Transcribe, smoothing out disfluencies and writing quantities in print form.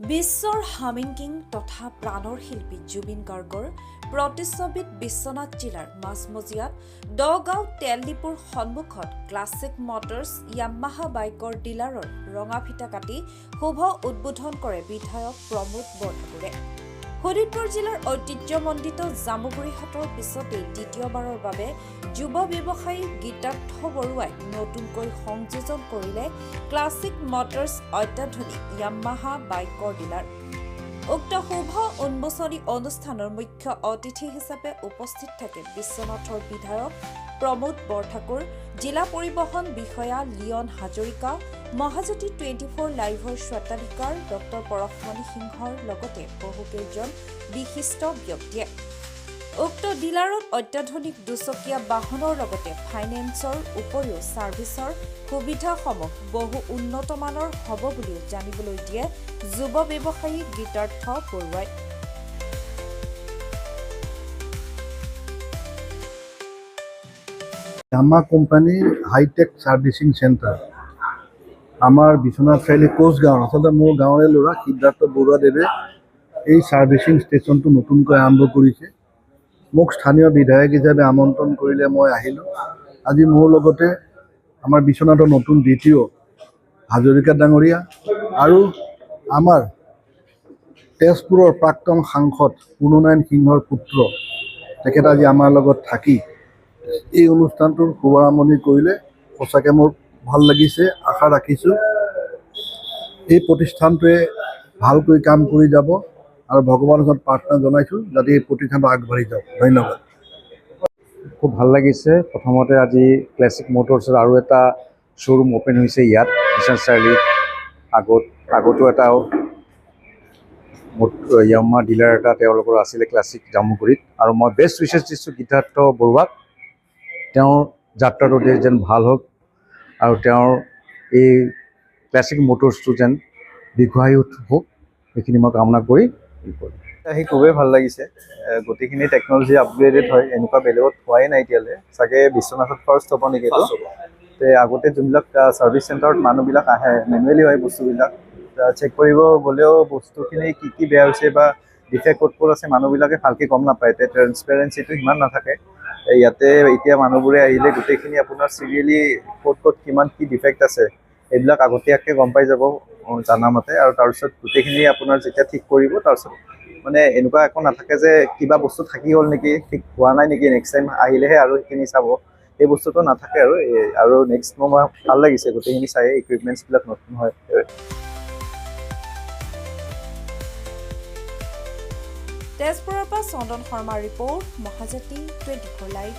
বিশ্বৰ humming king তথা প্ৰাণৰ শিল্পী জুবিন গাৰ্গৰ প্ৰতিচ্ছবিত বিশ্বনাথ জিলাৰ মাজমজিয়াত দগাঁও তেল ডিপুৰ সন্মুখত ক্লাছিক মটৰ্ছ য়ামাহা বাইকৰ ডিলাৰৰ ৰঙা ফিটা কাটি শুভ উদ্বোধন কৰে বিধায়ক প্ৰমোদ বৰঠাকুৰে। শোণিতপুৰ জিলাৰ ঐতিহ্যমণ্ডিত জামুগুৰি হাটৰ পিছতেই দ্বিতীয়বাৰৰ বাবে যুৱ ব্যৱসায়ী গীতাৰ্থ বৰুৱাই নতুনকৈ সংযোজন কৰিলে ক্লাছিক মটৰ্ছ অত্যাধুনিক য়ামাহা বাইকৰ ডিলাৰ। উক্ত শুভ উন্মোচনী অনুষ্ঠানৰ মুখ্য অতিথি হিচাপে উপস্থিত থাকে বিশ্বনাথৰ বিধায়ক প্ৰমোদ বৰঠাকুৰ, জিলা পৰিবহণ বিষয়া লিয়ন হাজৰিকা, মহাজ্যোতি 24 লাইভৰ স্বত্বাধিকাৰ ডক্টৰ পৰশমণি সিংহৰ লগতে বহুকেইজন বিশিষ্ট ব্যক্তিয়ে। উক্ত ডিলাৰত অত্যাধুনিক দুচকীয়া বাহনৰ লগতে ফাইনেন্সৰ উপৰিও ছাৰ্ভিচৰ সুবিধাসমূহ বহু উন্নতমানৰ হ'ব বুলিও জানিবলৈ দিয়ে যুৱ ব্যৱসায়ী গীতাৰ্থ বৰুৱাই। য়ামাহা কোম্পানীৰ হাইটেক ছাৰ্ভিচিং চেণ্টাৰ আমাৰ বিশ্বনাথ চাৰিআলি কোচগাঁৱৰ, আচলতে মোৰ গাঁৱৰে ল'ৰা সিদ্ধাৰ্থ বৰুৱাদেৱে এই ছাৰ্ভিচিং ষ্টেচনটো নতুনকৈ আৰম্ভ কৰিছে। মোক স্থানীয় বিধায়ক হিচাপে আমন্ত্ৰণ কৰিলে মই আহিলোঁ। আজি মোৰ লগতে আমাৰ বিশ্বনাথৰ নতুন দ্বিতীয় হাজৰিকা ডাঙৰীয়া আৰু আমাৰ তেজপুৰৰ প্ৰাক্তন সাংসদ পুৰ্ণনাৰায়ণ সিংহৰ পুত্ৰ, তেখেত আজি আমাৰ লগত থাকি এই অনুষ্ঠানটোৰ শুভাৰম্ভণি কৰিলে। সঁচাকৈ মোৰ ভাল লাগিছে। আশা ৰাখিছোঁ এই প্ৰতিষ্ঠানটোৱে ভালকৈ কাম কৰি যাব আৰু ভগৱানৰ ওচৰত প্ৰাৰ্থনা জনাইছোঁ যাতে এই প্ৰতিষ্ঠানটো আগবাঢ়ি যাওক। ধন্যবাদ। খুব ভাল লাগিছে। প্ৰথমতে আজি ক্লাছিক মটৰ্ছৰ আৰু এটা শ্ব'ৰুম অ'পেন হৈছে ইয়াত বিশ্বনাথ চাৰিআলিত। আগতো এটা য়ামাহা ডিলাৰ এটা তেওঁলোকৰ আছিলে ক্লাছিক জামুগুৰিত, আৰু মই বেষ্ট উইচেছ দিছোঁ গীতাৰ্থ বৰুৱাক। তেওঁৰ যাত্ৰাটো যেন ভাল হওক আৰু তেওঁৰ এই ক্লাছিক মটৰ্ছটো যেন দীৰ্ঘায়ু হওক, সেইখিনি মই কামনা কৰি আহি খুবেই ভাল লাগিছে। গোটেইখিনি টেকন'লজি আপগ্ৰেডেড হয়, এনেকুৱা বেলেগত হোৱাই নাই এতিয়ালৈ। চাগে বিশ্বনাথত ফাৰ্ষ্ট হ'ব নেকি এইটো। আগতে যোনবিলাক ছাৰ্ভিচ চেণ্টাৰত মানুহবিলাক আহে মেনুৱেলি হয় বস্তুবিলাক, চেক কৰিব গ'লেও বস্তুখিনি কি বেয়া হৈছে বা ডিফেক্ট ক'ত আছে মানুহবিলাকে ভালকৈ গম নাপায়। ট্ৰেন্সপেৰেঞ্চিটো সিমান নাথাকে। ইয়াতে এতিয়া মানুহবোৰে আহিলে গোটেইখিনি আপোনাৰ চিৰিয়েলি ক'ত কিমান কি ডিফেক্ট আছে এইবিলাক আগতীয়াকৈ গম পাই যাব জানামতে। আৰু তাৰপিছত গোটেইখিনি আপোনাৰ যেতিয়া ঠিক কৰিব, তাৰপিছত মানে এনেকুৱা একো নাথাকে যে কিবা বস্তু থাকি গ'ল নেকি, ঠিক হোৱা নাই নেকি, নেক্সট টাইম আহিলেহে আৰু সেইখিনি চাব, এই বস্তুটো নাথাকে। আৰু নেক্সট মই ভাল লাগিছে গোটেইখিনি চাই, ইকুইপমেণ্টছবিলাক নতুন হয়। তেজপুৰৰ পৰা চন্দন শৰ্মাৰ ৰিপৰ্ট, মহাজ্যোতি 24 লাইভ।